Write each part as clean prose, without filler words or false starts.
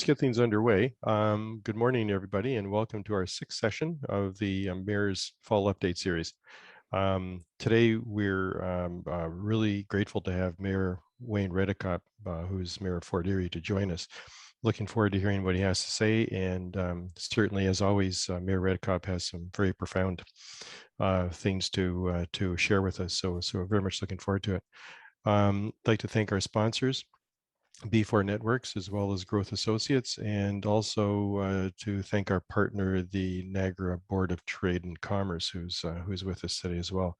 let's get things underway. Good morning, everybody, and welcome to our sixth session of the Mayor's Fall Update Series. Today, we're really grateful to have Mayor Wayne Redekop, who's Mayor of Fort Erie, to join us. Looking forward to hearing what he has to say, and certainly, as always, Mayor Redekop has some very profound things to share with us. So we're very much looking forward to it. I'd like to thank our sponsors, B4 Networks, as well as Growth Associates, and also to thank our partner, the Niagara Board of Trade and Commerce, who's with us today as well.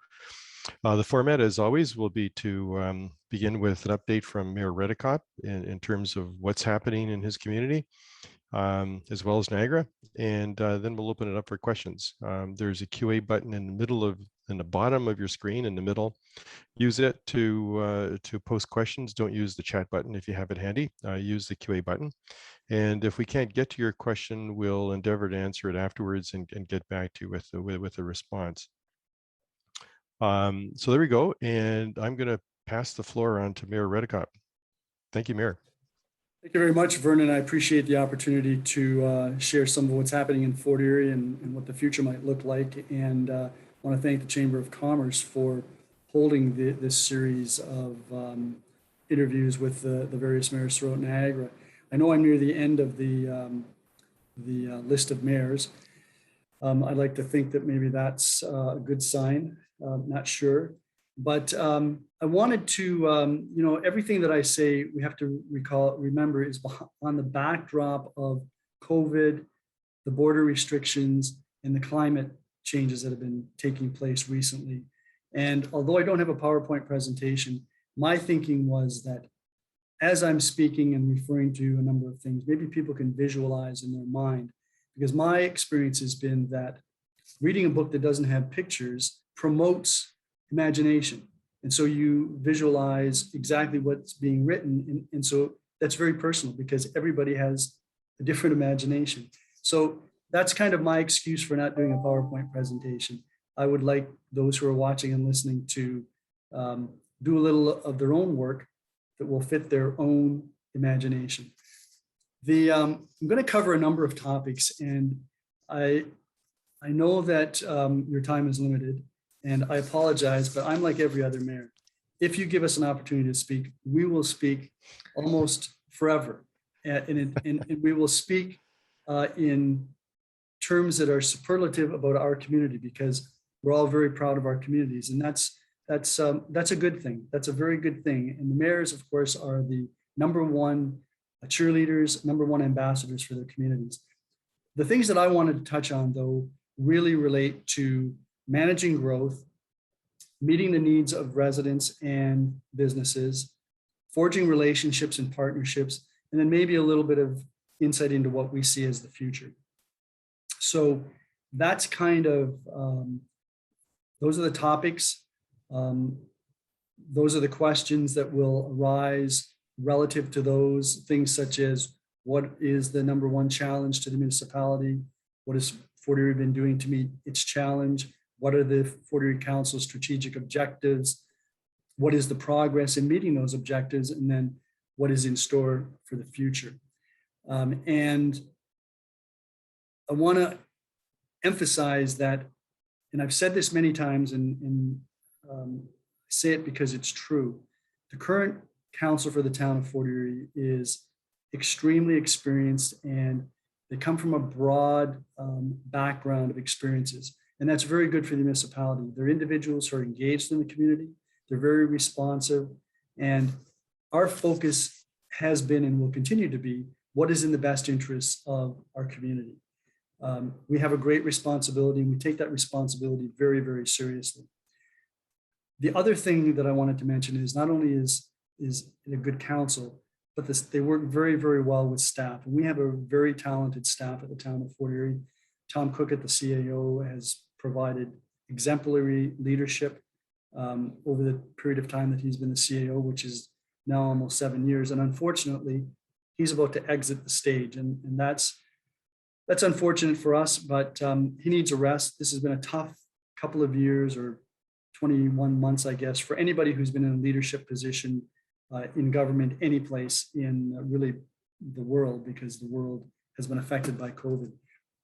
The format, as always, will be to begin with an update from Mayor Redekop in terms of what's happening in his community, as well as Niagara, and then we'll open it up for questions. There's a QA button in the bottom of your screen in the middle. Use it to post questions. Don't use the chat button if you have it handy. Use the QA button. And if we can't get to your question, we'll endeavor to answer it afterwards and get back to you with a response. So there we go. And I'm going to pass the floor on to Mayor Redekop. Thank you, Mayor. Thank you very much, Vernon. I appreciate the opportunity to share some of what's happening in Fort Erie and what the future might look like. And I want to thank the Chamber of Commerce for holding this series of interviews with the various mayors throughout Niagara. I know I'm near the end of the list of mayors. I'd like to think that maybe that's a good sign. Not sure. But I wanted to, everything that I say, we have to remember is on the backdrop of COVID, the border restrictions, and the climate changes that have been taking place recently. And although I don't have a PowerPoint presentation, my thinking was that as I'm speaking and referring to a number of things, maybe people can visualize in their mind, because my experience has been that reading a book that doesn't have pictures promotes imagination. And so you visualize exactly what's being written. And so that's very personal because everybody has a different imagination. So that's kind of my excuse for not doing a PowerPoint presentation. I would like those who are watching and listening to do a little of their own work that will fit their own imagination. I'm going to cover a number of topics, and I know that your time is limited, and I apologize, but I'm like every other mayor. If you give us an opportunity to speak, we will speak almost forever, and we will speak in terms that are superlative about our community, because we're all very proud of our communities, and that's a good thing. That's a very good thing. And the mayors, of course, are the number one cheerleaders, number one ambassadors for their communities. The things that I wanted to touch on, though, really relate to managing growth, meeting the needs of residents and businesses, forging relationships and partnerships, and then maybe a little bit of insight into what we see as the future. So that's kind of, those are the topics. Those are the questions that will arise relative to those things, such as what is the number one challenge to the municipality? What has Fort Erie been doing to meet its challenge? What are the Fort Erie Council's strategic objectives? What is the progress in meeting those objectives? And then what is in store for the future? And I want to emphasize that, and I've said this many times, and say it because it's true. The current council for the town of Fort Erie is extremely experienced, and they come from a broad background of experiences. And that's very good for the municipality. They're individuals who are engaged in the community. They're very responsive. And our focus has been and will continue to be what is in the best interests of our community. We have a great responsibility, and we take that responsibility very, very seriously. The other thing that I wanted to mention is not only is it a good council, but they work very, very well with staff. And we have a very talented staff at the town of Fort Erie. Tom Cookett, the CAO, has provided exemplary leadership over the period of time that he's been the CAO, which is now almost 7 years. And unfortunately, he's about to exit the stage. And that's unfortunate for us, but he needs a rest. This has been a tough couple of years, or 21 months, I guess, for anybody who's been in a leadership position in government, any place in really the world, because the world has been affected by COVID.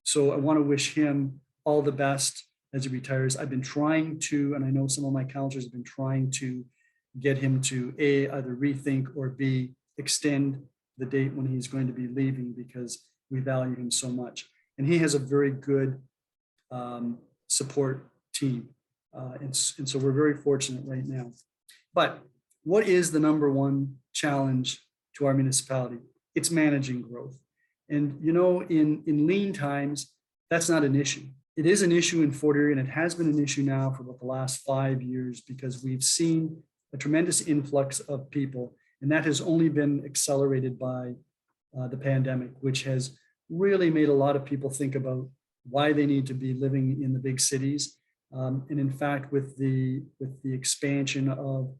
So I want to wish him all the best as he retires. I've been trying to, and I know some of my counselors have been trying to get him to A, either rethink, or B, extend the date when he's going to be leaving, because we value him so much. And he has a very good support team. And so we're very fortunate right now. But what is the number one challenge to our municipality? It's managing growth. And in lean times, that's not an issue. It is an issue in Fort Erie, and it has been an issue now for about the last 5 years, because we've seen a tremendous influx of people, and that has only been accelerated by the pandemic, which has really made a lot of people think about why they need to be living in the big cities. And in fact, with the expansion of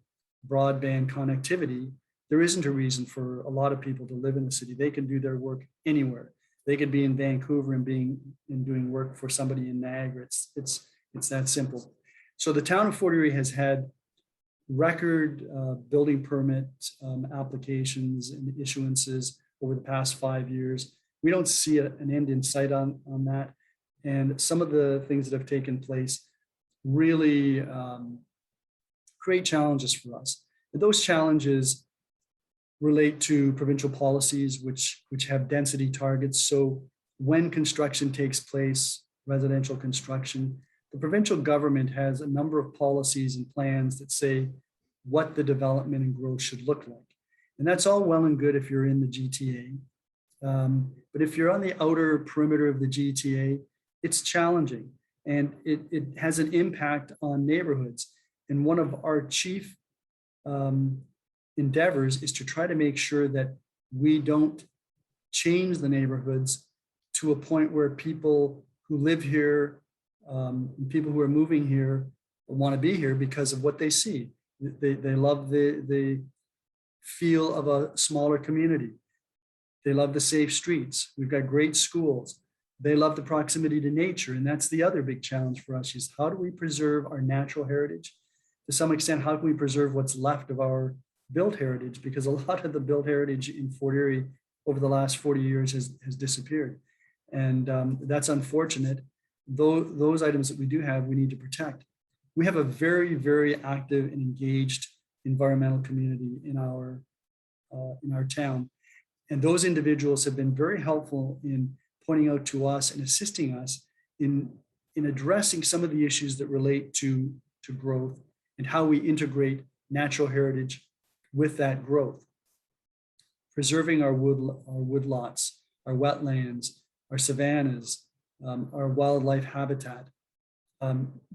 broadband connectivity, there isn't a reason for a lot of people to live in the city. They can do their work anywhere. They could be in Vancouver and doing work for somebody in Niagara. It's that simple. So the town of Fort Erie has had record building permit applications and issuances over the past 5 years. We don't see an end in sight on that. And some of the things that have taken place really create challenges for us. And those challenges relate to provincial policies, which have density targets. So when construction takes place, residential construction, the provincial government has a number of policies and plans that say what the development and growth should look like. And that's all well and good if you're in the GTA. But if you're on the outer perimeter of the GTA, it's challenging, and it has an impact on neighborhoods. And one of our chief endeavors is to try to make sure that we don't change the neighborhoods to a point where people who live here, people who are moving here, want to be here because of what they see. They love the feel of a smaller community. They love the safe streets. We've got great schools. They love the proximity to nature. And that's the other big challenge for us, is how do we preserve our natural heritage? To some extent, how can we preserve what's left of our built heritage? Because a lot of the built heritage in Fort Erie over the last 40 years has disappeared. And that's unfortunate. Those items that we do have, we need to protect. We have a very, very active and engaged environmental community in our town. And those individuals have been very helpful in pointing out to us and assisting us in addressing some of the issues that relate to growth and how we integrate natural heritage with that growth. Preserving our woodlots, our wetlands, our savannas, our wildlife habitat.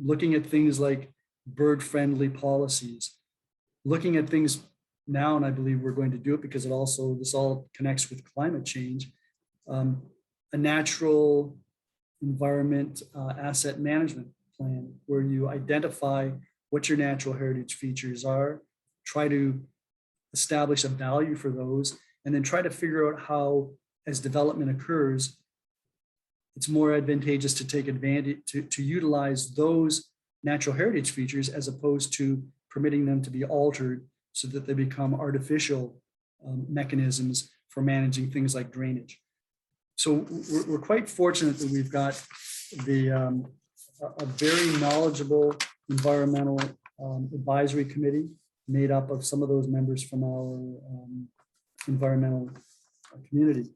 Looking at things like bird-friendly policies, looking at things now, and I believe we're going to do it because this all connects with climate change, a natural environment asset management plan where you identify what your natural heritage features are, try to establish a value for those, and then try to figure out how, as development occurs, it's more advantageous to take advantage, to utilize those natural heritage features as opposed to permitting them to be altered so that they become artificial mechanisms for managing things like drainage. So we're quite fortunate that we've got a very knowledgeable environmental advisory committee made up of some of those members from our environmental community.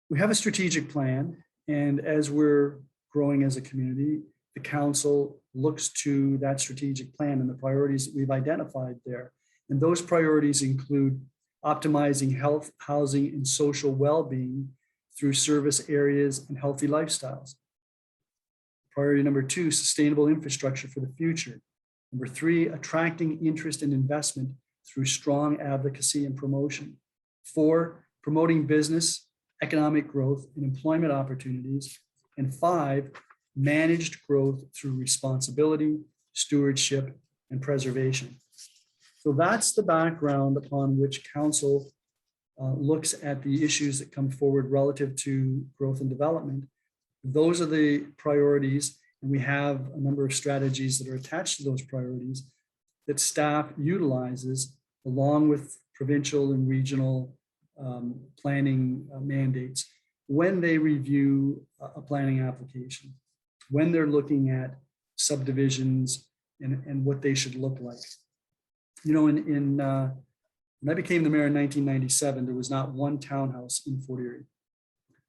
We have a strategic plan, and as we're growing as a community, the council looks to that strategic plan and the priorities that we've identified there. And those priorities include optimizing health, housing, and social well-being through service areas and healthy lifestyles. Priority number 2, sustainable infrastructure for the future. Number 3, attracting interest and investment through strong advocacy and promotion. 4, promoting business, economic growth, and employment opportunities. And 5, managed growth through responsibility, stewardship, and preservation. So that's the background upon which council looks at the issues that come forward relative to growth and development. Those are the priorities, and we have a number of strategies that are attached to those priorities that staff utilizes along with provincial and regional planning mandates, when they review a planning application, when they're looking at subdivisions and what they should look like. You know, when I became the mayor in 1997, there was not one townhouse in Fort Erie.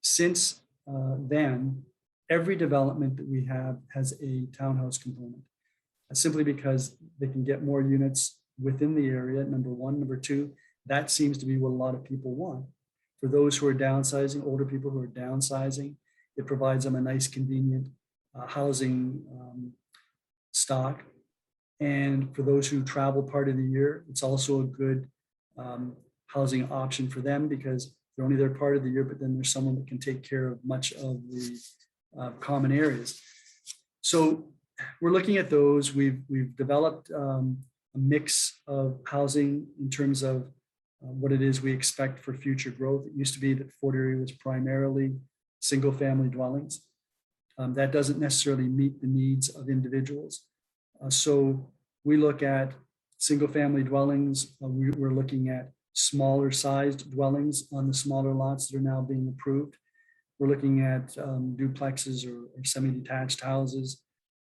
Since then, every development that we have has a townhouse component, simply because they can get more units within the area, number one. Number two, that seems to be what a lot of people want. For those who are downsizing, older people who are downsizing, it provides them a nice, convenient housing stock. And for those who travel part of the year, it's also a good housing option for them, because they're only there part of the year, but then there's someone that can take care of much of the common areas. So we're looking at those. We've developed a mix of housing in terms of what it is we expect for future growth. It used to be that Fort Erie was primarily single family dwellings. That doesn't necessarily meet the needs of individuals. So we look at single family dwellings. We're looking at smaller sized dwellings on the smaller lots that are now being approved. We're looking at duplexes or semi-detached houses,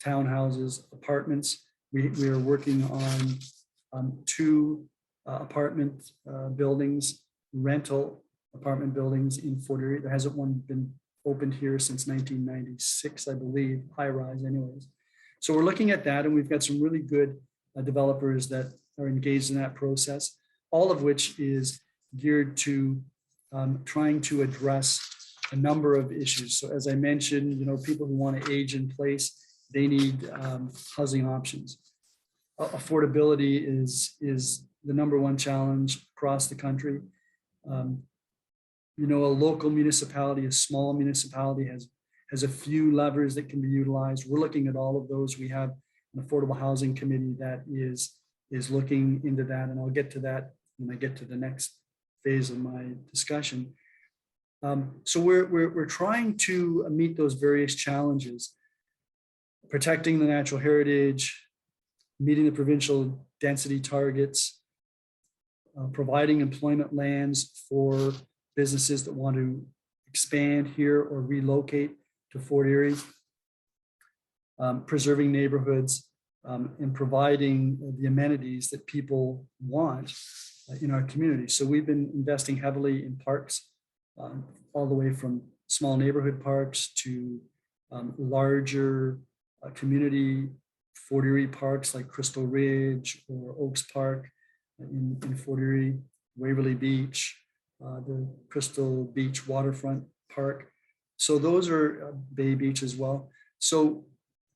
townhouses, apartments. We are working on two apartment buildings, rental apartment buildings in Fort Erie. There hasn't one been opened here since 1996, I believe, high rise anyways. So we're looking at that, and we've got some really good developers that are engaged in that process, all of which is geared to trying to address a number of issues. So as I mentioned, you know, people who want to age in place, they need housing options. Affordability is the number one challenge across the country. You know, a local municipality, a small municipality has a few levers that can be utilized. We're looking at all of those. We have an affordable housing committee that is looking into that, and I'll get to that when I get to the next phase of my discussion. So we're trying to meet those various challenges, protecting the natural heritage, meeting the provincial density targets, providing employment lands for businesses that want to expand here or relocate to Fort Erie, preserving neighborhoods, and providing the amenities that people want in our community. So we've been investing heavily in parks, all the way from small neighborhood parks to larger community Fort Erie parks like Crystal Ridge or Oaks Park in Fort Erie, Waverly Beach, the Crystal Beach Waterfront Park. So those are Bay Beach as well. So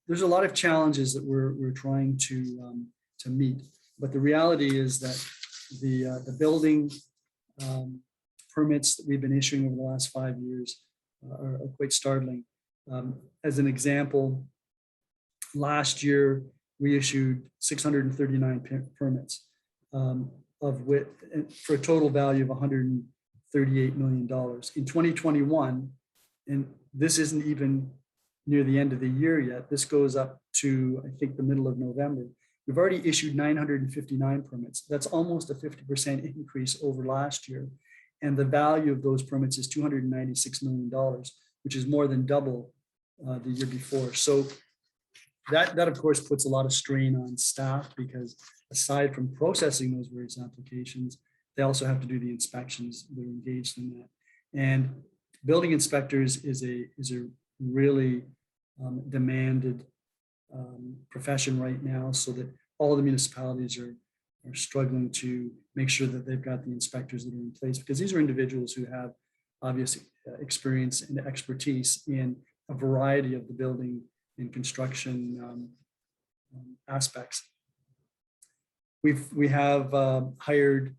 there's a lot of challenges that we're trying to meet. But the reality is that the building permits that we've been issuing over the last 5 years are quite startling. As an example, last year we issued 639 permits, of which for a total value of $138 million. In 2021, and this isn't even near the end of the year yet, this goes up to, I think, the middle of November. We've already issued 959 permits. That's almost a 50% increase over last year. And the value of those permits is $296 million, which is more than double the year before. So that of course puts a lot of strain on staff, because aside from processing those various applications, they also have to do the inspections. They're engaged in that. And building inspectors is a really demanded profession right now, so that all the municipalities are struggling to make sure that they've got the inspectors that are in place, because these are individuals who have obvious experience and expertise in a variety of the building and construction aspects. We have hired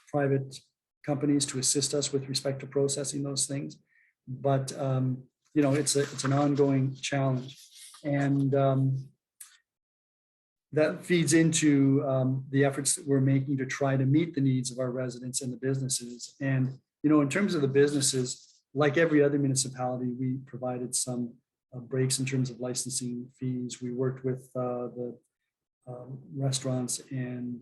private companies to assist us with respect to processing those things, but you know, it's an ongoing challenge, and that feeds into the efforts that we're making to try to meet the needs of our residents and the businesses. And you know, in terms of the businesses, like every other municipality, we provided some breaks in terms of licensing fees. We worked with the restaurants and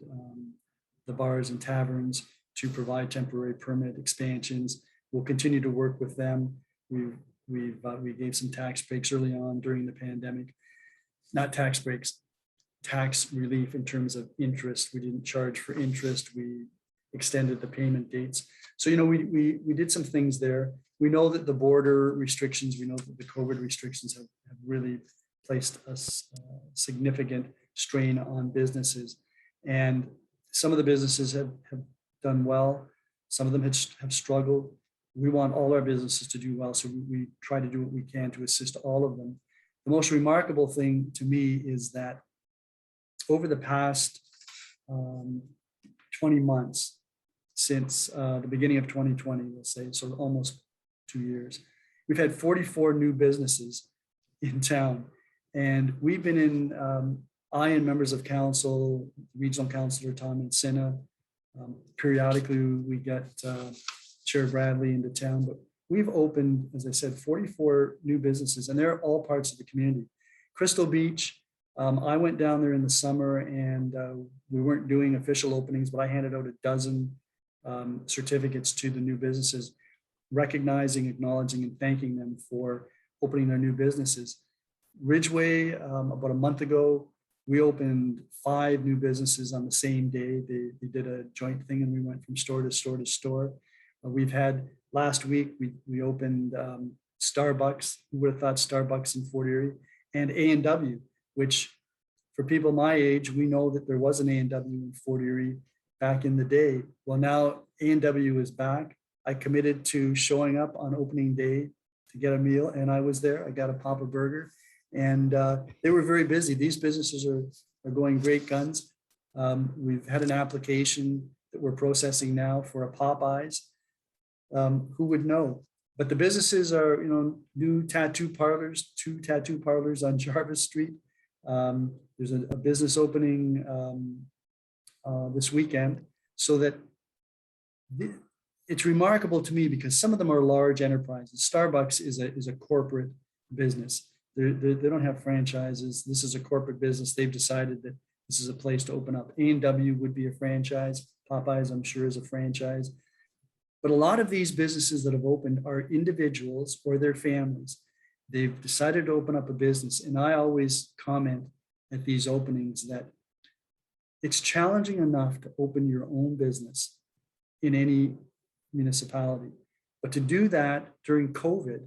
the bars and taverns to provide temporary permit expansions. We'll continue to work with them. We gave some tax breaks early on during the pandemic, not tax breaks, tax relief in terms of interest. We didn't charge for interest. We extended the payment dates. So, we did some things there. We know that the border restrictions, we know that the COVID restrictions have really placed a significant strain on businesses. And some of the businesses have done well. Some of them have struggled. We want all our businesses to do well. So we try to do what we can to assist all of them. The most remarkable thing to me is that over the past 20 months, since the beginning of 2020, let's say, so almost 2 years, we've had 44 new businesses in town. And we've been in, I and members of council, regional councilor Tom and Sinna, periodically we get Chair Bradley into town, but we've opened, as I said, 44 new businesses, and they're all parts of the community. Crystal Beach, I went down there in the summer, and we weren't doing official openings, but I handed out a dozen certificates to the new businesses, recognizing, acknowledging, and thanking them for opening their new businesses. Ridgeway, about a month ago, we opened 5 new businesses on the same day. They did a joint thing, and we went from store to store to store. We've had, last week, we opened Starbucks. Who would have thought Starbucks in Fort Erie? And A&W, which for people my age, we know that there was an A&W in Fort Erie back in the day. Well, now A&W is back. I committed to showing up on opening day to get a meal, and I was there. I got a Papa Burger, and they were very busy. These businesses are going great guns. We've had an application that we're processing now for a Popeyes. Who would know? But the businesses are, new tattoo parlors, 2 tattoo parlors on Jarvis Street. There's a business opening this weekend, so that it's remarkable to me because some of them are large enterprises. Starbucks is a corporate business. They don't have franchises. This is a corporate business. They've decided that this is a place to open up. A&W would be a franchise. Popeyes, I'm sure, is a franchise. But a lot of these businesses that have opened are individuals or their families. They've decided to open up a business. And I always comment at these openings that it's challenging enough to open your own business in any municipality. But to do that during COVID,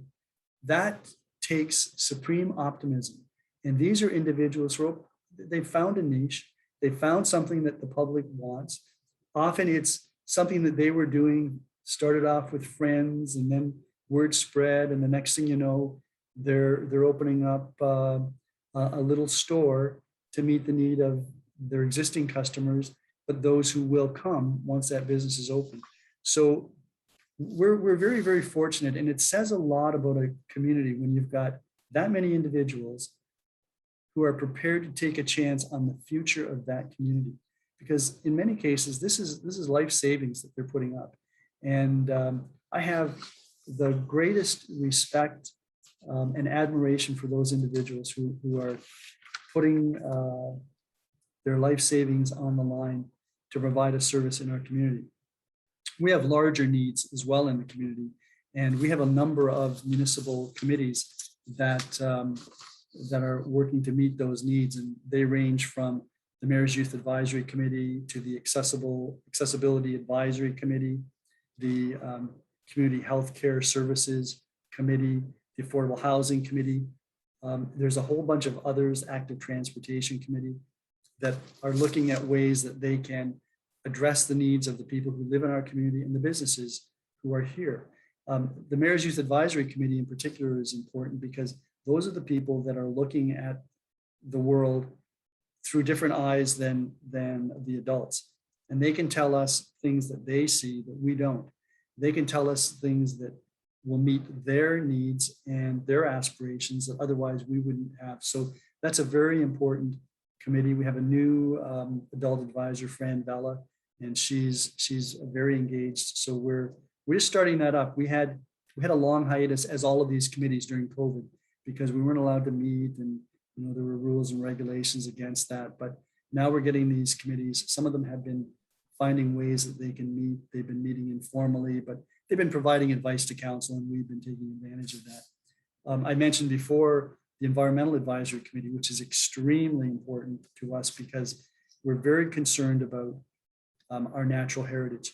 that takes supreme optimism. And these are individuals who they've found a niche. They found something that the public wants. Often it's something that they were doing, started off with friends, and then word spread. And the next thing you know, they're opening up a little store to meet the need of their existing customers, but those who will come once that business is open. So we're very, very fortunate, and it says a lot about a community when you've got that many individuals who are prepared to take a chance on the future of that community. Because in many cases, this is life savings that they're putting up. And I have the greatest respect and admiration for those individuals who are putting their life savings on the line to provide a service in our community. We have larger needs as well in the community, and we have a number of municipal committees that are working to meet those needs, and they range from the Mayor's Youth Advisory Committee to the Accessibility Advisory Committee, the Community Healthcare Services Committee, the Affordable Housing Committee. There's a whole bunch of others, Active Transportation Committee, that are looking at ways that they can address the needs of the people who live in our community and the businesses who are here. The Mayor's Youth Advisory Committee in particular is important because those are the people that are looking at the world through different eyes than the adults. And they can tell us things that they see that we don't. They can tell us things that will meet their needs and their aspirations that otherwise we wouldn't have. So that's a very important committee. We have a new adult advisor, Fran Bella, and she's very engaged. So we're just starting that up. We had a long hiatus, as all of these committees, during COVID, because we weren't allowed to meet, and there were rules and regulations against that. But now we're getting these committees. Some of them have been finding ways that they can meet. They've been meeting informally, but they've been providing advice to council, and we've been taking advantage of that. I mentioned before the Environmental Advisory Committee, which is extremely important to us because we're very concerned about our natural heritage.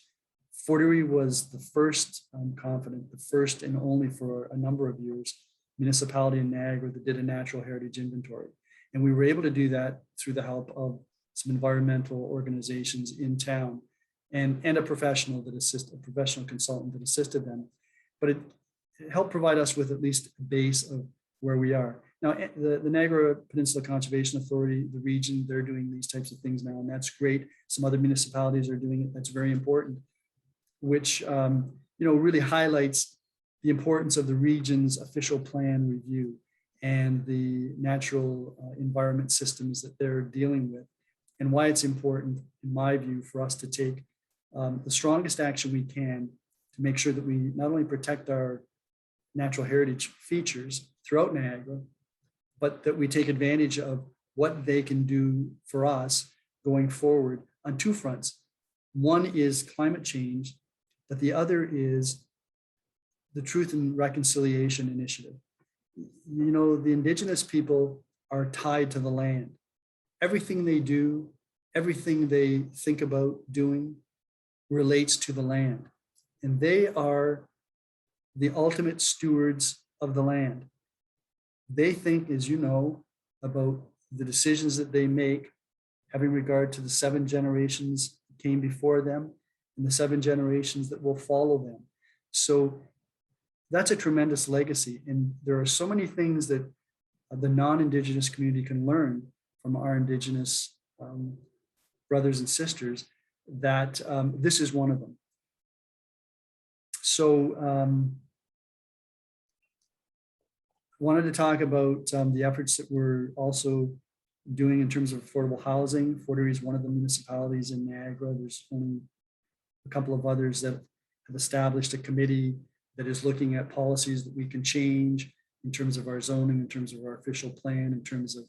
Fort Erie was the first, I'm confident, the first and only for a number of years, municipality in Niagara that did a natural heritage inventory. And we were able to do that through the help of some environmental organizations in town and a professional consultant that assisted them. But it helped provide us with at least a base of where we are. Now, the Niagara Peninsula Conservation Authority, the region, they're doing these types of things now, and that's great. Some other municipalities are doing it. That's very important, which really highlights the importance of the region's official plan review and the natural environment systems that they're dealing with, and why it's important, in my view, for us to take the strongest action we can to make sure that we not only protect our natural heritage features throughout Niagara, but that we take advantage of what they can do for us going forward on two fronts. One is climate change, but the other is the Truth and Reconciliation Initiative. The Indigenous people are tied to the land. Everything they do, everything they think about doing relates to the land. And they are the ultimate stewards of the land. They think, as you know, about the decisions that they make, having regard to the 7 generations that came before them and the 7 generations that will follow them. So that's a tremendous legacy. And there are so many things that the non-Indigenous community can learn from our Indigenous brothers and sisters, that this is one of them. So wanted to talk about the efforts that we're also doing in terms of affordable housing. Fort Erie is one of the municipalities in Niagara. There's only a couple of others that have established a committee that is looking at policies that we can change in terms of our zoning, in terms of our official plan, in terms of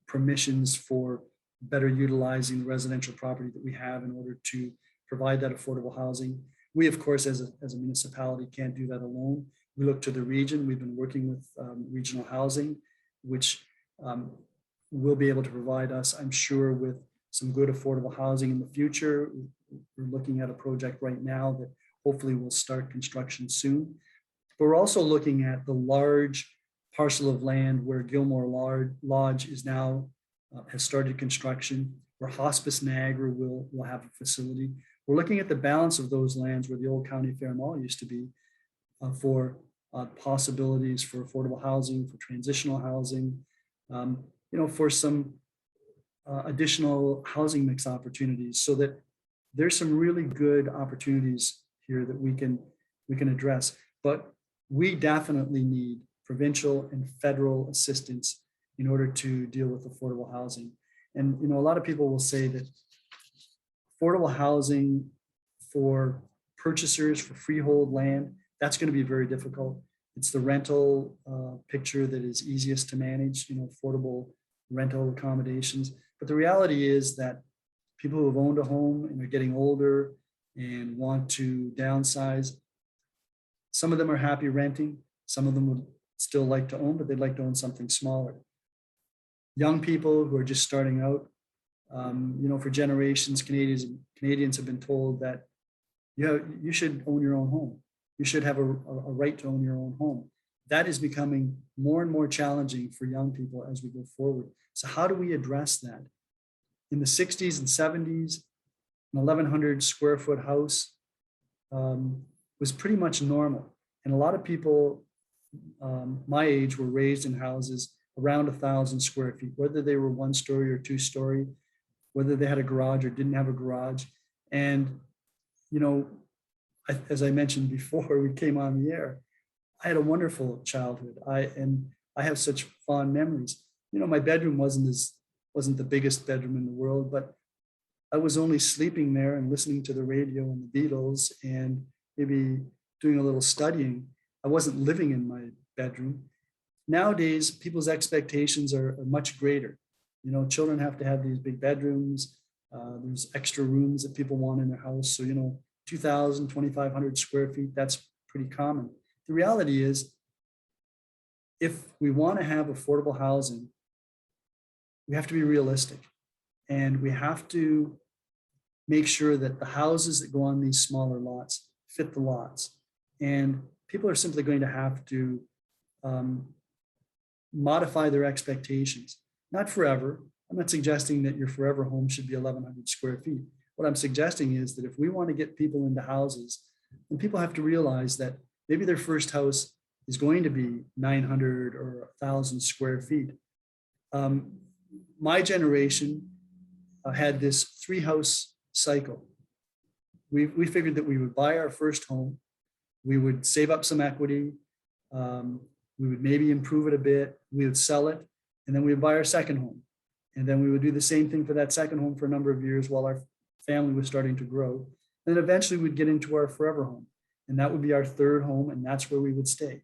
permissions for better utilizing the residential property that we have in order to provide that affordable housing. We, of course, as a municipality, can't do that alone. We look to the region. We've been working with regional housing, which will be able to provide us, I'm sure, with some good affordable housing in the future. We're looking at a project right now that hopefully will start construction soon. But we're also looking at the large parcel of land where Gilmore Lodge is now has started construction, where Hospice Niagara will have a facility. We're looking at the balance of those lands where the old County Fair Mall used to be for possibilities for affordable housing, for transitional housing, for some additional housing mix opportunities, so that there's some really good opportunities here that we can address. But we definitely need provincial and federal assistance in order to deal with affordable housing. And a lot of people will say that affordable housing for purchasers, for freehold land, that's going to be very difficult. It's the rental picture that is easiest to manage, affordable rental accommodations. But the reality is that people who have owned a home and are getting older and want to downsize, some of them are happy renting. Some of them would still like to own, but they'd like to own something smaller. Young people who are just starting out, for generations, Canadians have been told that you should own your own home. You should have a right to own your own home. That is becoming more and more challenging for young people as we go forward. So how do we address that? In the 60s and 70s, an 1,100 square foot house was pretty much normal. And a lot of people my age were raised in houses around 1,000 square feet, whether they were 1-story or 2-story, whether they had a garage or didn't have a garage. And, as I mentioned before we came on the air, I had a wonderful childhood. I have such fond memories. My bedroom wasn't the biggest bedroom in the world, but I was only sleeping there and listening to the radio and the Beatles and maybe doing a little studying. I wasn't living in my bedroom. Nowadays, people's expectations are much greater. Children have to have these big bedrooms. There's extra rooms that people want in their house. So, 2,000, 2,500 square feet, that's pretty common. The reality is, if we want to have affordable housing, we have to be realistic, and we have to make sure that the houses that go on these smaller lots fit the lots. And people are simply going to have to um, modify their expectations. Not forever. I'm not suggesting that your forever home should be 1,100 square feet. What I'm suggesting is that if we want to get people into houses, then people have to realize that maybe their first house is going to be 900 or 1,000 square feet. My generation had this 3-house cycle. We figured that we would buy our first home, we would save up some equity, we would maybe improve it a bit, we would sell it, and then we would buy our second home. And then we would do the same thing for that second home for a number of years while our family was starting to grow. And then eventually we'd get into our forever home. And that would be our third home, and that's where we would stay.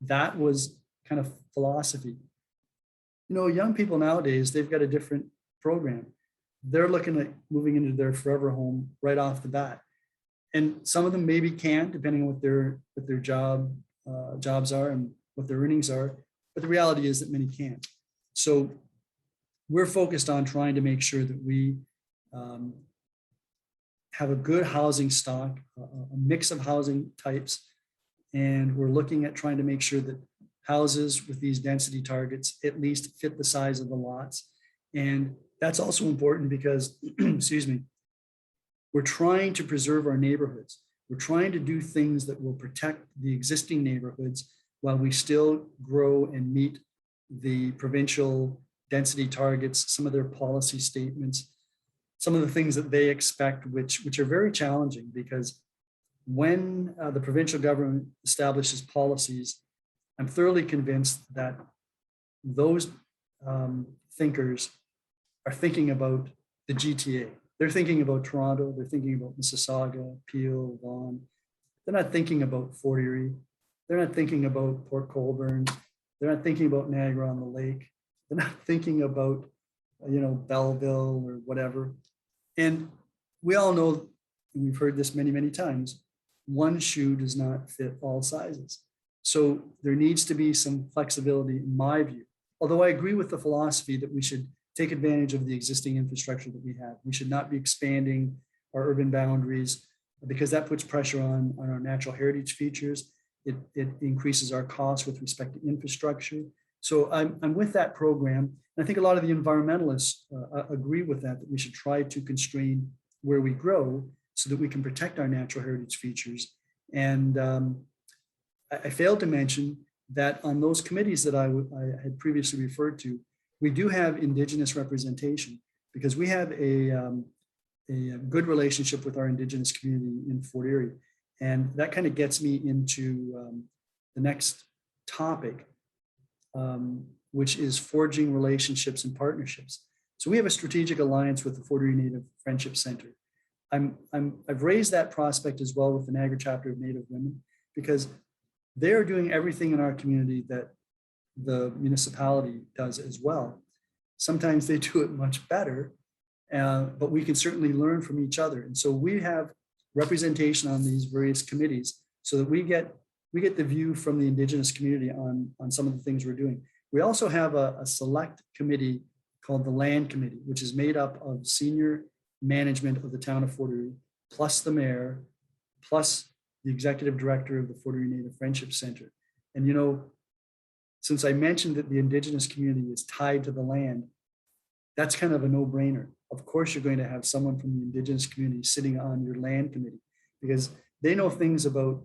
That was kind of philosophy. Young people nowadays, they've got a different program. They're looking at moving into their forever home right off the bat. And some of them maybe can, depending on what their jobs are and what their earnings are. But the reality is that many can't. So we're focused on trying to make sure that we have a good housing stock, a mix of housing types. And we're looking at trying to make sure that houses with these density targets at least fit the size of the lots. And that's also important because, excuse me, we're trying to preserve our neighborhoods. We're trying to do things that will protect the existing neighborhoods while we still grow and meet the provincial density targets, some of their policy statements, some of the things that they expect, which are very challenging, because when the provincial government establishes policies, I'm thoroughly convinced that those thinkers are thinking about the GTA. They're thinking about Toronto. They're thinking about Mississauga, Peel, Vaughan. They're not thinking about Fort Erie. They're not thinking about Port Colborne. They're not thinking about Niagara on the Lake. They're not thinking about, Belleville or whatever. And we all know, and we've heard this many, many times, one shoe does not fit all sizes. So there needs to be some flexibility, in my view. Although I agree with the philosophy that we should take advantage of the existing infrastructure that we have. We should not be expanding our urban boundaries, because that puts pressure on our natural heritage features. It increases our costs with respect to infrastructure. So I'm with that program. And I think a lot of the environmentalists agree with that we should try to constrain where we grow so that we can protect our natural heritage features. And I failed to mention that on those committees that I had previously referred to, we do have Indigenous representation, because we have a good relationship with our Indigenous community in Fort Erie. And that kind of gets me into the next topic, which is forging relationships and partnerships. So we have a strategic alliance with the Fort Erie Native Friendship Center. I've raised that prospect as well with the Niagara chapter of Native Women, because they're doing everything in our community that the municipality does as well. Sometimes they do it much better, but we can certainly learn from each other. And so we have representation on these various committees so that we get the view from the Indigenous community on some of the things we're doing. We also have a select committee called the Land Committee, which is made up of senior management of the town of Fort Erie, plus the mayor, plus the executive director of the Fort Erie Native Friendship Center. And since I mentioned that the Indigenous community is tied to the land, that's kind of a no-brainer. Of course, you're going to have someone from the Indigenous community sitting on your land committee, because they know things about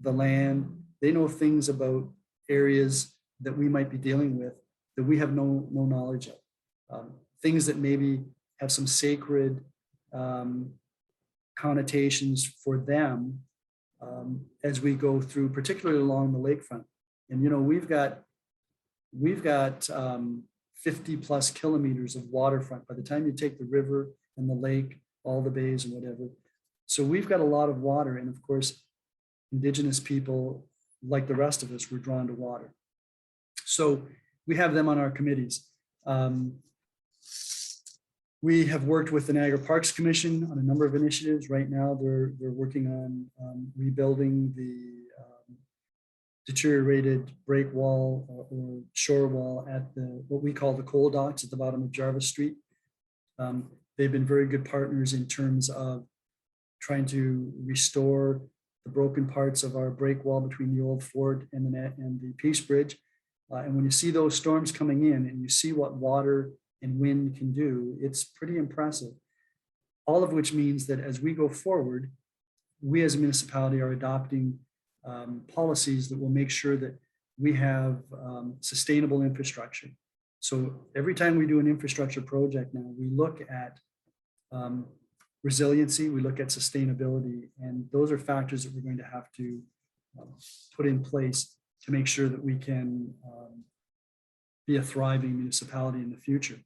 the land. They know things about areas that we might be dealing with that we have no knowledge of. Things that maybe have some sacred connotations for them as we go through, particularly along the lakefront. And we've got 50 plus kilometers of waterfront by the time you take the river and the lake, all the bays and whatever. So we've got a lot of water. And of course, Indigenous people, like the rest of us, were drawn to water. So we have them on our committees. We have worked with the Niagara Parks Commission on a number of initiatives. Right now, they're working on rebuilding the deteriorated break wall or shore wall at what we call the coal docks at the bottom of Jarvis Street. They've been very good partners in terms of trying to restore the broken parts of our break wall between the old fort and the Peace Bridge. And when you see those storms coming in and you see what water and wind can do, it's pretty impressive. All of which means that as we go forward, we as a municipality are adopting policies that will make sure that we have sustainable infrastructure. So every time we do an infrastructure project now, we look at resiliency, we look at sustainability, and those are factors that we're going to have to put in place to make sure that we can be a thriving municipality in the future.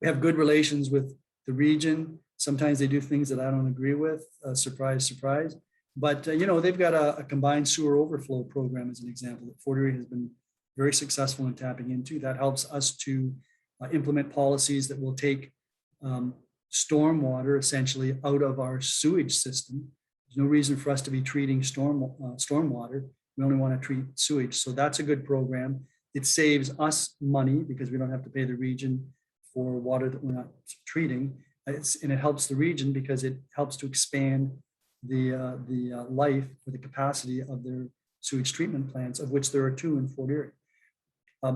We have good relations with the region. Sometimes they do things that I don't agree with, surprise, surprise. But, they've got a combined sewer overflow program as an example that Fort Erie has been very successful in tapping into. That helps us to implement policies that will take stormwater essentially out of our sewage system. There's no reason for us to be treating stormwater. We only want to treat sewage. So that's a good program. It saves us money because we don't have to pay the region for water that we're not treating. And it helps the region because it helps to expand the life or the capacity of their sewage treatment plants, of which there are 2 in Fort Erie.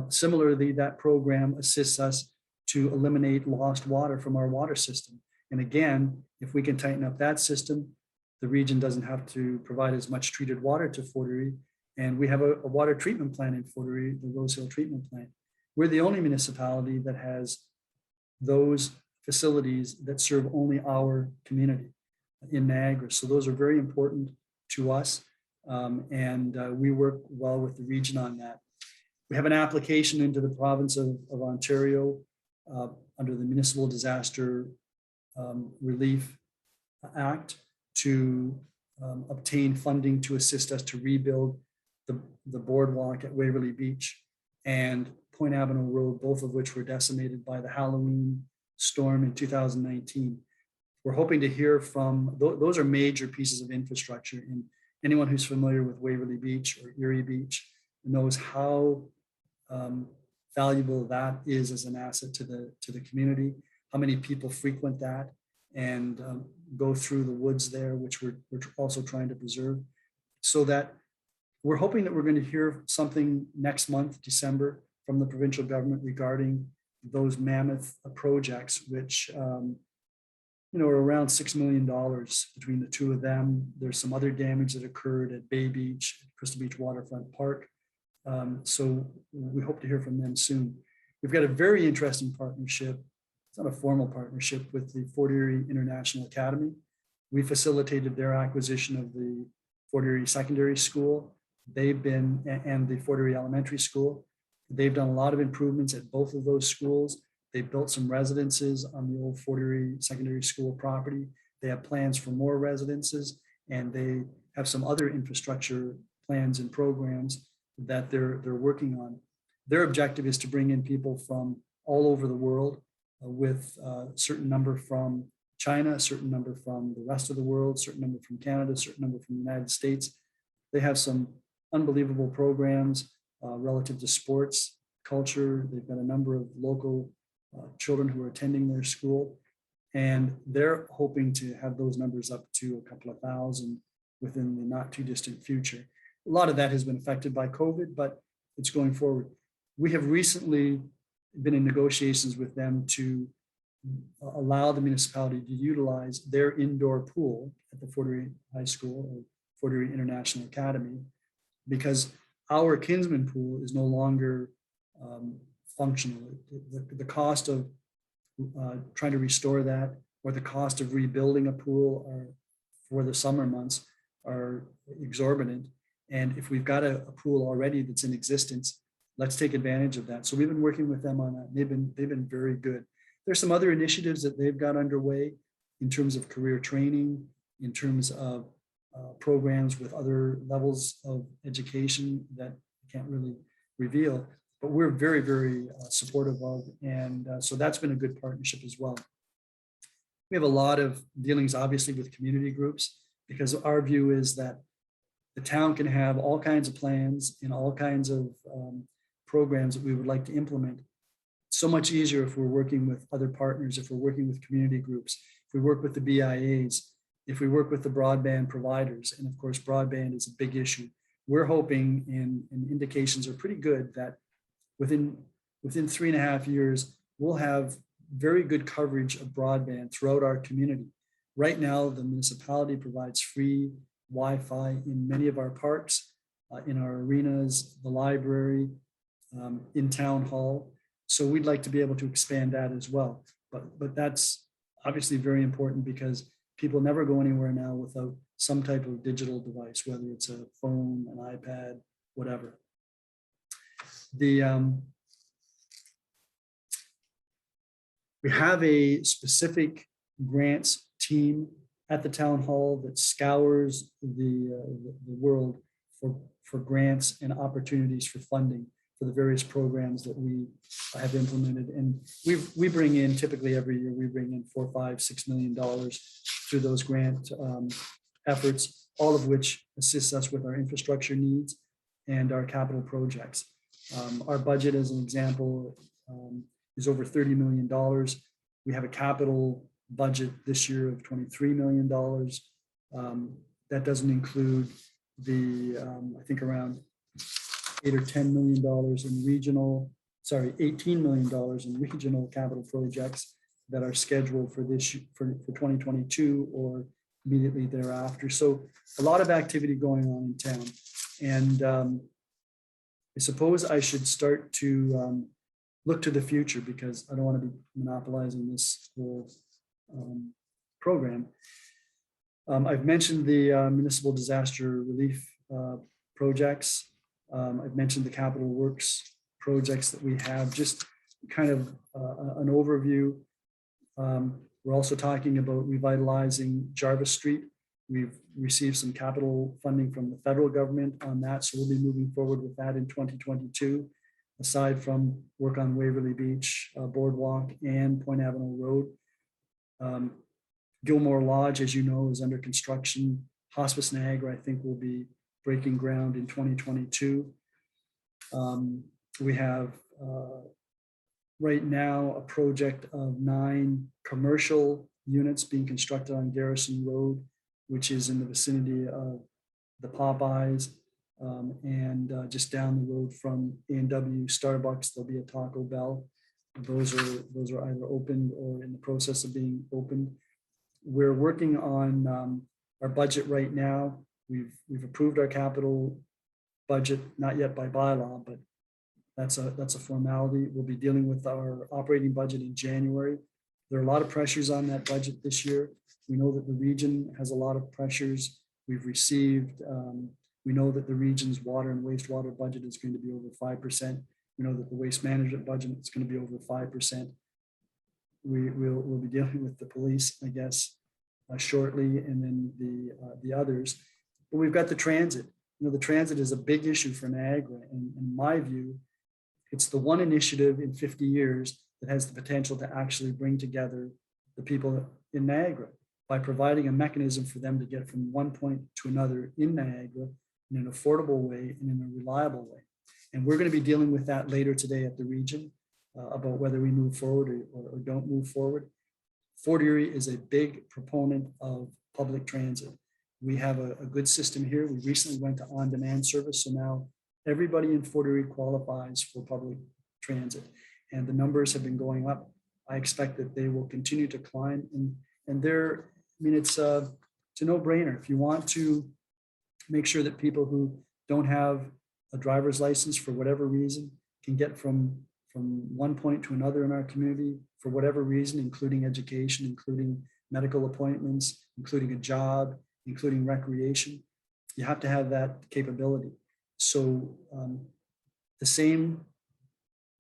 Similarly, that program assists us to eliminate lost water from our water system. And again, if we can tighten up that system, the region doesn't have to provide as much treated water to Fort Erie. And we have a water treatment plant in Fort Erie, the Rose Hill Treatment Plant. We're the only municipality that has those facilities that serve only our community in Niagara. So those are very important to us. And we work well with the region on that. We have an application into the province of Ontario under the Municipal Disaster Relief Act to obtain funding to assist us to rebuild the boardwalk at Waverly Beach and Point Avenue Road, both of which were decimated by the Halloween storm in 2019. We're hoping to hear from, those are major pieces of infrastructure, and anyone who's familiar with Waverly Beach or Erie Beach knows how valuable that is as an asset to the community, how many people frequent that and go through the woods there, which we're also trying to preserve. So that we're hoping that we're going to hear something next month, December, from the provincial government regarding those mammoth projects, which are around $6 million between the 2 of them. There's some other damage that occurred at Bay Beach, Crystal Beach Waterfront Park. So we hope to hear from them soon. We've got a very interesting partnership. It's not a formal partnership with the Fort Erie International Academy. We facilitated their acquisition of the Fort Erie Secondary School. And the Fort Erie Elementary School. They've done a lot of improvements at both of those schools. They built some residences on the old Fort Erie Secondary School property. They have plans for more residences, and they have some other infrastructure plans and programs that they're working on. Their objective is to bring in people from all over the world, with a certain number from China, a certain number from the rest of the world, a certain number from Canada, a certain number from the United States. They have some unbelievable programs relative to sports, culture. They've got a number of local children who are attending their school, and they're hoping to have those numbers up to a couple of thousand within the not too distant future. A lot of that has been affected by COVID, but it's going forward. We have recently been in negotiations with them to allow the municipality to utilize their indoor pool at the Fort Erie High School or Fort Erie International Academy, because our Kinsman pool is no longer functional. The cost of trying to restore that, or the cost of rebuilding a pool for the summer months, are exorbitant. And if we've got a pool already that's in existence, let's take advantage of that. So we've been working with them on that. They've been very good. There's some other initiatives that they've got underway in terms of career training, in terms of programs with other levels of education that I can't really reveal. but we're very, very supportive of. And so that's been a good partnership as well. We have a lot of dealings, obviously, with community groups, because our view is that the town can have all kinds of plans and all kinds of programs that we would like to implement. So much easier if we're working with other partners, if we're working with community groups, if we work with the BIAs, if we work with the broadband providers. And of course, broadband is a big issue. We're hoping, and indications are pretty good, that within 3.5 years, we'll have very good coverage of broadband throughout our community. Right now, the municipality provides free Wi-Fi in many of our parks, in our arenas, the library, in town hall. So we'd like to be able to expand that as well. But that's obviously very important, because people never go anywhere now without some type of digital device, whether it's a phone, an iPad, whatever. We have a specific grants team at the town hall that scours the world for grants and opportunities for funding for the various programs that we have implemented. And we bring in, typically every year, we bring in $4, $5, $6 million through those grant efforts, all of which assists us with our infrastructure needs and our capital projects. Our budget, as an example, is over $30 million. We have a capital budget this year of $23 million. That doesn't include the, I think around $8 or $10 million in regional, sorry, $18 million in regional capital projects that are scheduled for for 2022 or immediately thereafter. So a lot of activity going on in town. And I suppose I should start to look to the future, because I don't want to be monopolizing this whole program. I've mentioned the municipal disaster relief projects. I've mentioned the capital works projects that we have, just kind of an overview. We're also talking about revitalizing Jarvis Street. We've received some capital funding from the federal government on that, so we'll be moving forward with that in 2022, aside from work on Waverly Beach Boardwalk and Point Avenue Road. Gilmore Lodge, as you know, is under construction. Hospice Niagara, I think, will be breaking ground in 2022. We have right now a project of 9 commercial units being constructed on Garrison Road, which is in the vicinity of the Popeyes, and just down the road from A&W Starbucks, there'll be a Taco Bell. Those are either opened or in the process of being opened. We're working on our budget right now. We've approved our capital budget, not yet by bylaw, but that's a formality. We'll be dealing with our operating budget in January. There are a lot of pressures on that budget this year. We know that the region has a lot of pressures. We've received, we know that the region's water and wastewater budget is going to be over 5%. We know that the waste management budget is going to be over 5%. We'll be dealing with the police, I guess, shortly, and then the others. But we've got the transit. You know, the transit is a big issue for Niagara. And in my view, it's the one initiative in 50 years that has the potential to actually bring together the people in Niagara by providing a mechanism for them to get from one point to another in Niagara in an affordable way and in a reliable way. And we're going to be dealing with that later today at the region about whether we move forward or don't move forward. Fort Erie is a big proponent of public transit. We have a good system here. We recently went to on-demand service, so now everybody in Fort Erie qualifies for public transit, and the numbers have been going up. I expect that they will continue to climb, and they're, I mean, it's a no-brainer. If you want to make sure that people who don't have a driver's license for whatever reason can get from one point to another in our community for whatever reason, including education, including medical appointments, including a job, including recreation, you have to have that capability. So the same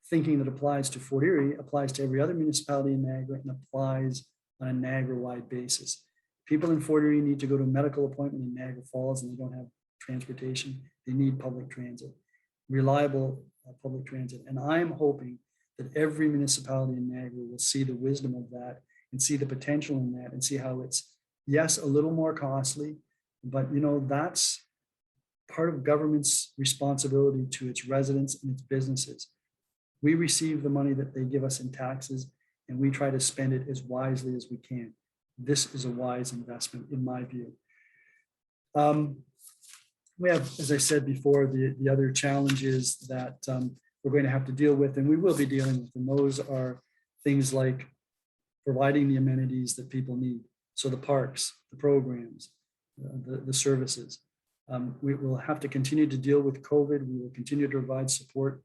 thinking that applies to Fort Erie applies to every other municipality in Niagara and applies on a Niagara-wide basis. People in Fort Erie need to go to a medical appointment in Niagara Falls and they don't have transportation. They need public transit. Reliable public transit. And I'm hoping that every municipality in Niagara will see the wisdom of that and see the potential in that and see how it's, yes, a little more costly, but that's part of government's responsibility to its residents and its businesses. We receive the money that they give us in taxes, and we try to spend it as wisely as we can. This is a wise investment, in my view. We have, as I said before, the other challenges that we're going to have to deal with, and we will be dealing with, and those are things like providing the amenities that people need. So the parks, the programs, the services. We will have to continue to deal with COVID. We will continue to provide support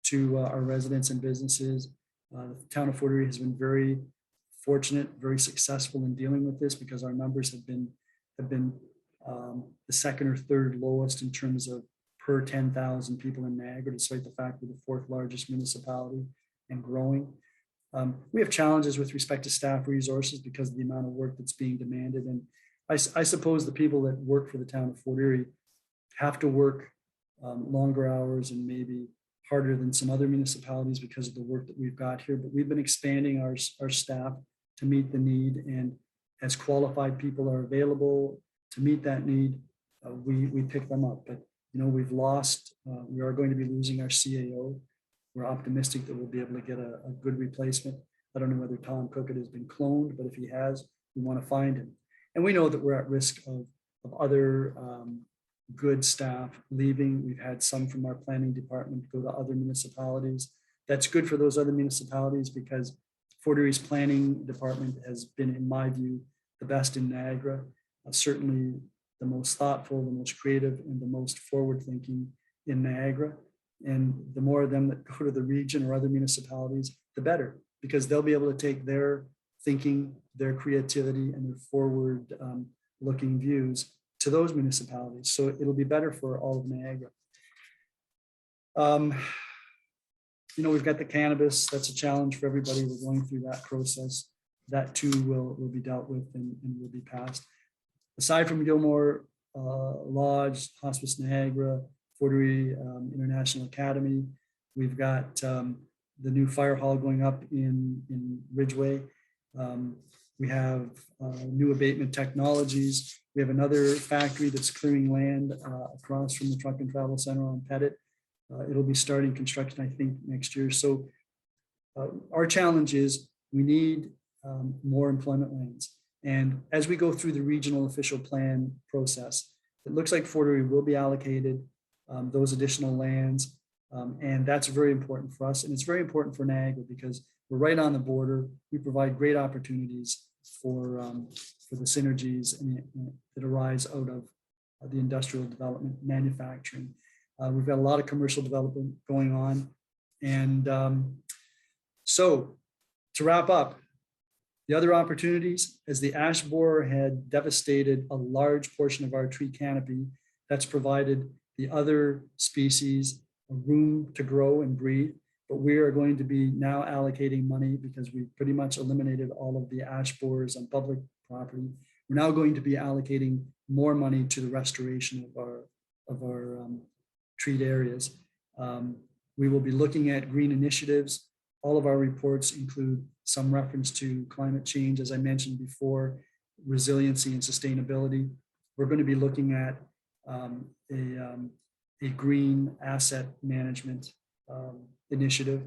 to our residents and businesses. The town of Fort Erie has been very fortunate, very successful in dealing with this because our numbers have been the second or third lowest in terms of per 10,000 people in Niagara, despite the fact we're the fourth largest municipality and growing. We have challenges with respect to staff resources because of the amount of work that's being demanded. And I suppose the people that work for the town of Fort Erie have to work longer hours and maybe harder than some other municipalities because of the work that we've got here. But we've been expanding our staff to meet the need. And as qualified people are available to meet that need, we pick them up. But we've lost, we are going to be losing our CAO. We're optimistic that we'll be able to get a good replacement. I don't know whether Tom Cookett has been cloned, but if he has, we want to find him. And we know that we're at risk of other good staff leaving. We've had some from our planning department go to other municipalities. That's good for those other municipalities because Fort Erie's planning department has been, in my view, the best in Niagara. Certainly the most thoughtful, the most creative, and the most forward-thinking in Niagara. And the more of them that go to the region or other municipalities, the better, because they'll be able to take their thinking, their creativity, and their forward-looking views to those municipalities. So it'll be better for all of Niagara. We've got the cannabis. That's a challenge for everybody. We're going through that process. That too will be dealt with and will be passed. Aside from Gilmore Lodge, Hospice Niagara, Fort Erie International Academy, we've got the new fire hall going up in Ridgeway. We have new abatement technologies. We have another factory that's clearing land across from the Truck and Travel Center on Pettit. It'll be starting construction, I think, next year. So our challenge is we need more employment lanes. And as we go through the regional official plan process, it looks like Fort Erie will be allocated those additional lands. And that's very important for us. And it's very important for Niagara because we're right on the border. We provide great opportunities for the synergies that arise out of the industrial development, manufacturing. We've got a lot of commercial development going on. And so to wrap up, the other opportunities, as the ash borer had devastated a large portion of our tree canopy, that's provided the other species a room to grow and breathe. But we are going to be now allocating money because we've pretty much eliminated all of the ash borers on public property. We're now going to be allocating more money to the restoration of our treed areas. We will be looking at green initiatives. All of our reports include some reference to climate change, as I mentioned before, resiliency and sustainability. We're going to be looking at a green asset management initiative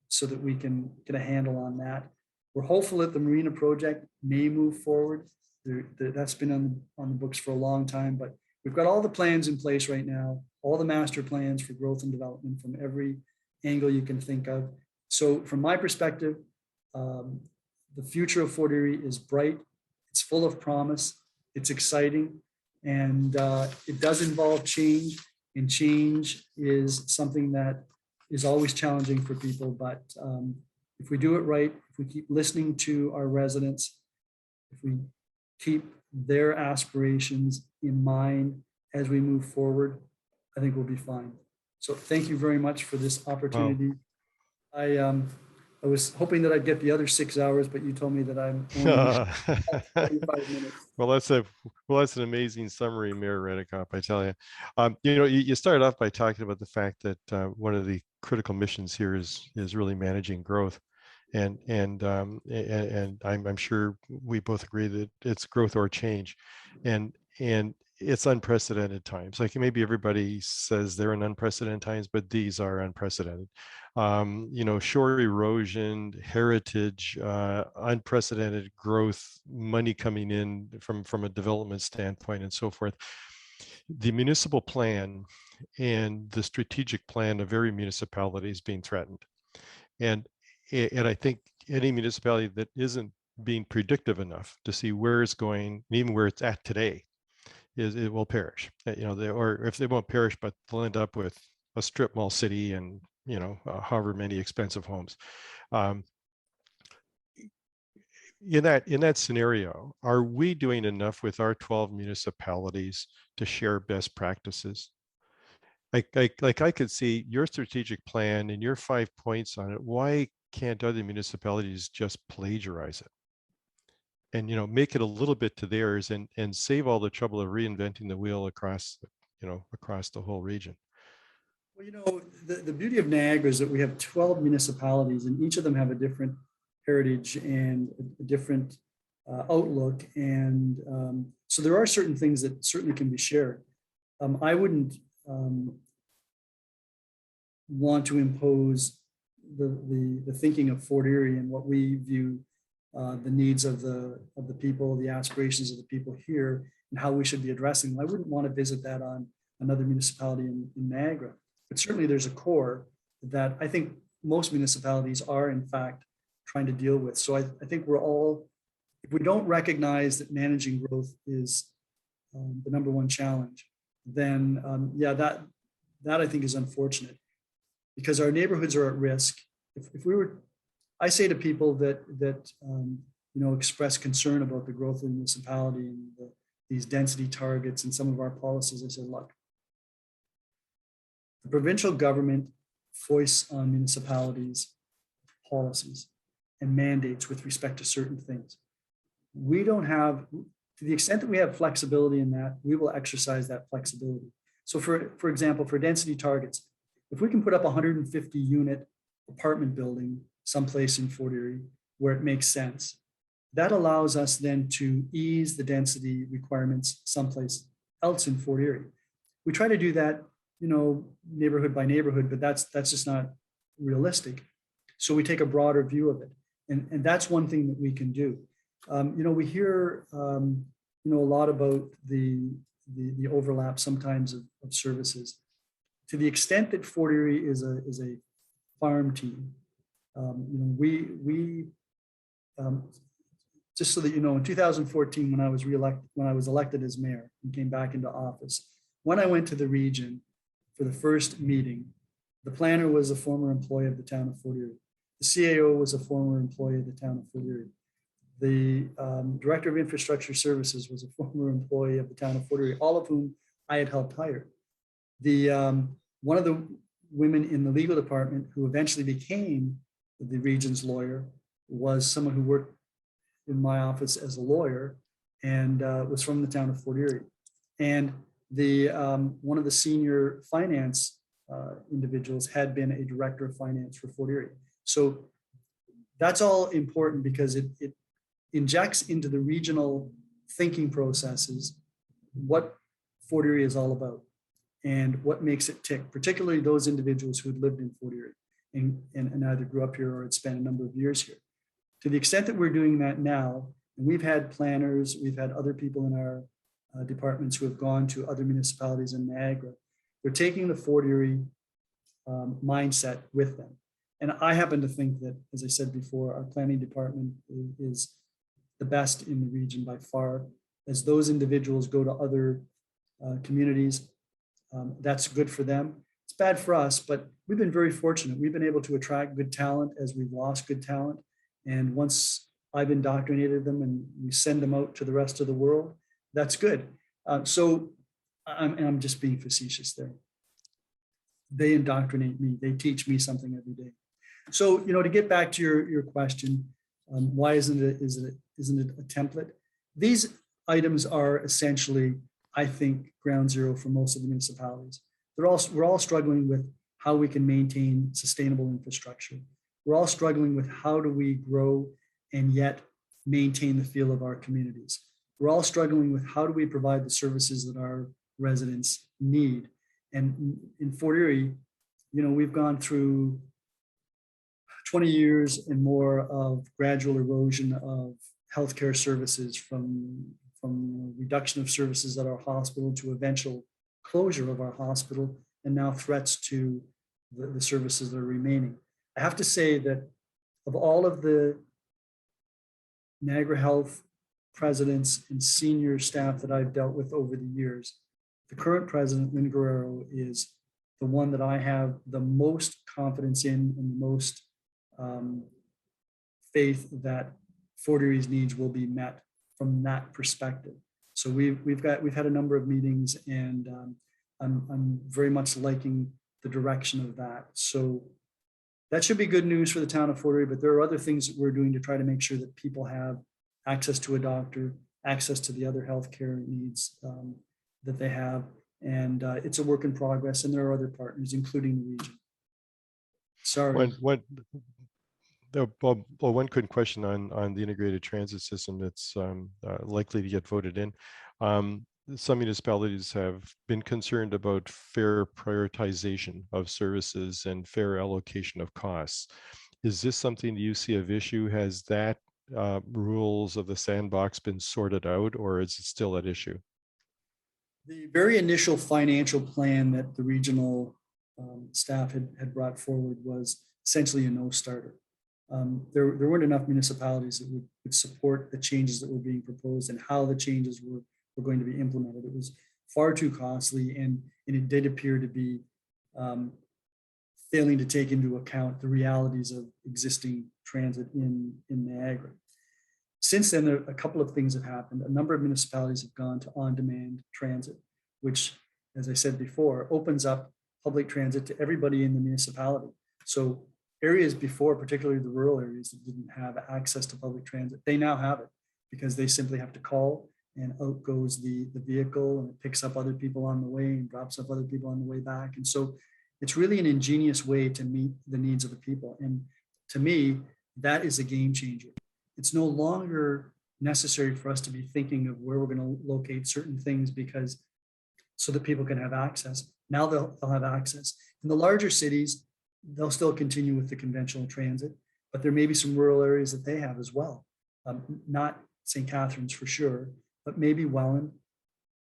so that we can get a handle on that. We're hopeful that the Marina project may move forward. That's been on the books for a long time, but we've got all the plans in place right now, all the master plans for growth and development from every angle you can think of. So from my perspective, the future of Fort Erie is bright. It's full of promise. It's exciting. And it does involve change. And change is something that is always challenging for people. But if we do it right, if we keep listening to our residents, if we keep their aspirations in mind as we move forward, I think we'll be fine. So thank you very much for this opportunity. Wow. I was hoping that I'd get the other 6 hours, but you told me that I'm only 45 minutes. Well, that's an amazing summary, Mayor Redekop, I tell you. You started off by talking about the fact that one of the critical missions here is really managing growth, and I'm sure we both agree that it's growth or change, and it's unprecedented times. Like maybe everybody says they're in unprecedented times, but these are unprecedented. Shore erosion, heritage, unprecedented growth, money coming in from a development standpoint, and so forth. The municipal plan and the strategic plan of every municipality is being threatened, and and I think any municipality that isn't being predictive enough to see where it's going, even where it's at today, it will perish. Or if they won't perish, but they'll end up with a strip mall city and however many expensive homes. Um, in that scenario, are we doing enough with our 12 municipalities to share best practices? Like I could see your strategic plan and your 5 points on it. Why can't other municipalities just plagiarize it and make it a little bit to theirs and save all the trouble of reinventing the wheel across the whole region? Well, the beauty of Niagara is that we have 12 municipalities, and each of them have a different heritage and a different outlook. And so there are certain things that certainly can be shared. I wouldn't want to impose the thinking of Fort Erie and what we view the needs of the people, the aspirations of the people here, and how we should be addressing them. I wouldn't want to visit that on another municipality in Niagara. But certainly there's a core that I think most municipalities are in fact trying to deal with. So I think we're all, if we don't recognize that managing growth is the number one challenge, then that I think is unfortunate, because our neighborhoods are at risk. If we were, I say to people that express concern about the growth of the municipality and these density targets and some of our policies, I said, look, the provincial government foists on municipalities policies and mandates with respect to certain things. We don't have, to the extent that we have flexibility in that, we will exercise that flexibility. So for example, for density targets, if we can put up a 150 unit apartment building someplace in Fort Erie where it makes sense, that allows us then to ease the density requirements someplace else in Fort Erie. We try to do that, neighborhood by neighborhood, but that's just not realistic. So we take a broader view of it. And that's one thing that we can do. We hear, a lot about the overlap sometimes of services. To the extent that Fort Erie is a farm team, we just so that in 2014, when I was elected as mayor and came back into office, when I went to the region for the first meeting, the planner was a former employee of the town of Fort Erie. The CAO was a former employee of the town of Fort Erie. The director of infrastructure services was a former employee of the town of Fort Erie, all of whom I had helped hire. One of the women in the legal department who eventually became the region's lawyer was someone who worked in my office as a lawyer and was from the town of Fort Erie. And one of the senior finance individuals had been a director of finance for Fort Erie. So that's all important because it injects into the regional thinking processes what Fort Erie is all about and what makes it tick, particularly those individuals who had lived in Fort Erie and either grew up here or had spent a number of years here. To the extent that we're doing that now, and we've had planners, we've had other people in our departments who have gone to other municipalities in Niagara, they're taking the Fort Erie mindset with them. And I happen to think that, as I said before, our planning department is the best in the region by far. As those individuals go to other communities, that's good for them. It's bad for us, but we've been very fortunate. We've been able to attract good talent as we've lost good talent. And once I've indoctrinated them and we send them out to the rest of the world, that's good. So I'm just being facetious there. They indoctrinate me. They teach me something every day. So, to get back to your question, why isn't it a template? These items are essentially, I think, ground zero for most of the municipalities. We're all struggling with how we can maintain sustainable infrastructure. We're all struggling with how do we grow and yet maintain the feel of our communities. We're all struggling with how do we provide the services that our residents need. And in Fort Erie, we've gone through 20 years and more of gradual erosion of healthcare services, from reduction of services at our hospital to eventual closure of our hospital, and now threats to the services that are remaining. I have to say that of all of the Niagara Health presidents and senior staff that I've dealt with over the years, the current president, Lynn Guerrero, is the one that I have the most confidence in and the most faith that Fort Erie's needs will be met from that perspective. So we've had a number of meetings, and I'm very much liking the direction of that. So that should be good news for the town of Fort Erie, but there are other things that we're doing to try to make sure that people have access to a doctor, access to the other healthcare needs that they have. And it's a work in progress, and there are other partners, including the region. Sorry. One quick question on the integrated transit system that's likely to get voted in. Some municipalities have been concerned about fair prioritization of services and fair allocation of costs. Is this something you see of issue? Has that rules of the sandbox been sorted out, or is it still at issue? The very initial financial plan that the regional staff had brought forward was essentially a no-starter. There weren't enough municipalities that would support the changes that were being proposed and how the changes were going to be implemented. It was far too costly, and it did appear to be failing to take into account the realities of existing transit in Niagara. Since then, a couple of things have happened. A number of municipalities have gone to on-demand transit, which, as I said before, opens up public transit to everybody in the municipality. So areas before, particularly the rural areas that didn't have access to public transit, they now have it, because they simply have to call, and out goes the vehicle, and it picks up other people on the way and drops off other people on the way back. And so it's really an ingenious way to meet the needs of the people. And to me, that is a game changer. It's no longer necessary for us to be thinking of where we're going to locate certain things because so that people can have access. Now they'll have access. In the larger cities, they'll still continue with the conventional transit, but there may be some rural areas that they have as well. Not St. Catharines for sure, but maybe Welland,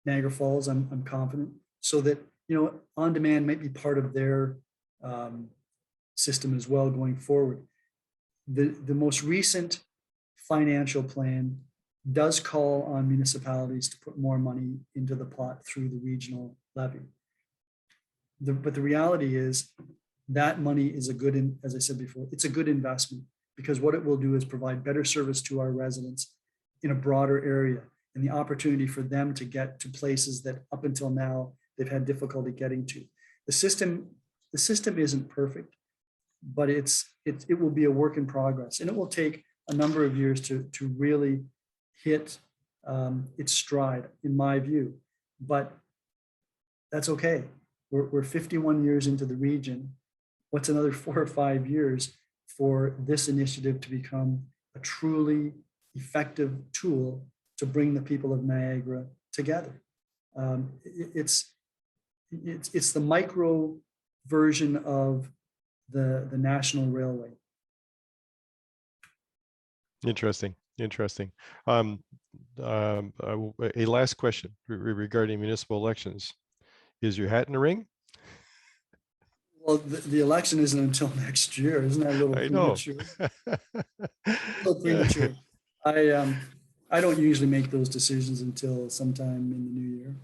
Niagara Falls, I'm confident, so that, on demand might be part of their system as well going forward. The most recent financial plan does call on municipalities to put more money into the pot through the regional levy. But the reality is that money is as I said before, it's a good investment, because what it will do is provide better service to our residents in a broader area, and the opportunity for them to get to places that up until now they've had difficulty getting to. The system isn't perfect, but it will be a work in progress, and it will take a number of years to really hit its stride, in my view. But that's okay. We're 51 years into the region. What's another 4 or 5 years for this initiative to become a truly effective tool to bring the people of Niagara together? It's the micro version of the national railway. Interesting. A last question regarding municipal elections. Is your hat in the ring? Well, the election isn't until next year. Isn't that a little I know. premature? A little premature. I don't usually make those decisions until sometime in the new year.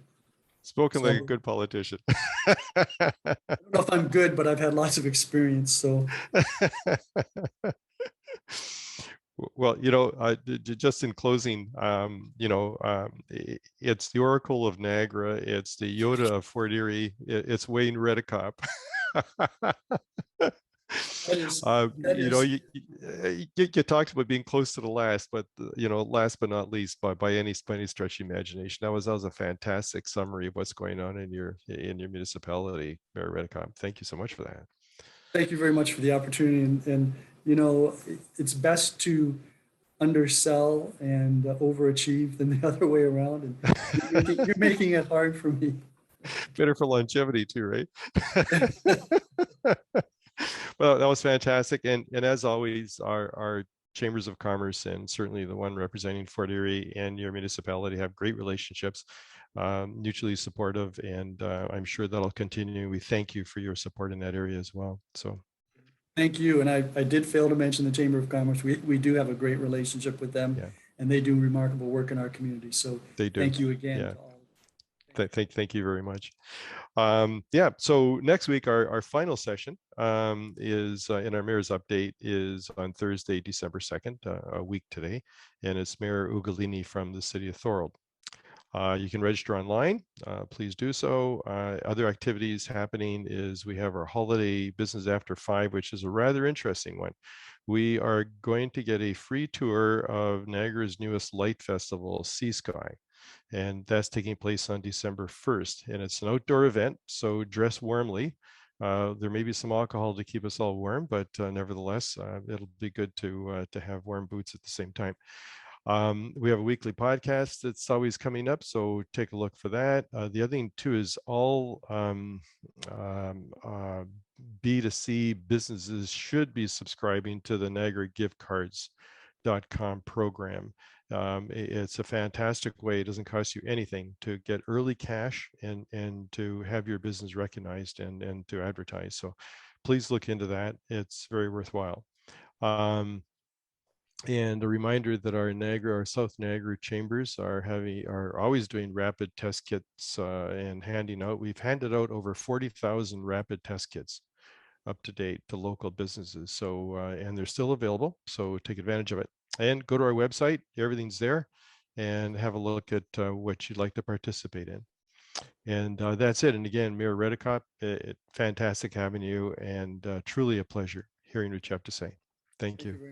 Spoken So like a good politician. I don't know if I'm good, but I've had lots of experience. So well, just in closing, it's the Oracle of Niagara, it's the Yoda of Fort Erie, it's Wayne Redekop. That is, that You know, is, you talked about being close to the last, but you know, last but not least, by any stretch of imagination, that was a fantastic summary of what's going on in your municipality, Mayor Redekop. Thank you so much for that. thank you very much for the opportunity. And you know, it's best to undersell and overachieve than the other way around. And you're making it hard for me. Better for longevity too, right? Well, that was fantastic. And as always, our chambers of commerce and certainly the one representing Fort Erie and your municipality have great relationships, mutually supportive, and I'm sure that'll continue. We thank you for your support in that area as well. So Thank you. And I did fail to mention the Chamber of Commerce. We do have a great relationship with them, yeah, and they do remarkable work in our community. So they do. thank you again Yeah. to all. Thank you. Thank you very much. Yeah, so next week, our final session is in our mayor's update is on Thursday, December 2nd, a week today, and it's Mayor Ugolini from the city of Thorold. You can register online. Please do so. Other activities happening is we have our holiday business after 5, which is a rather interesting one. We are going to get a free tour of Niagara's newest light festival, Sea Sky, and that's taking place on December 1st. And it's an outdoor event, so dress warmly. There may be some alcohol to keep us all warm, but nevertheless, it'll be good to have warm boots at the same time. We have a weekly podcast that's always coming up, so take a look for that. The other thing too is all um, uh, B2C businesses should be subscribing to the Niagara gift cards.com program. It's a fantastic way. It doesn't cost you anything to get early cash and to have your business recognized and to advertise. So please look into that. It's very worthwhile. Um, and a reminder that our South Niagara chambers are always doing rapid test kits and handing out. We've handed out over 40,000 rapid test kits up to date to local businesses. So and they're still available. So take advantage of it and go to our website. Everything's there, and have a look at what you'd like to participate in. And that's it. And again, Mayor Redekop, fantastic having you, and truly a pleasure hearing what you have to say. Thank Thank you. you very much.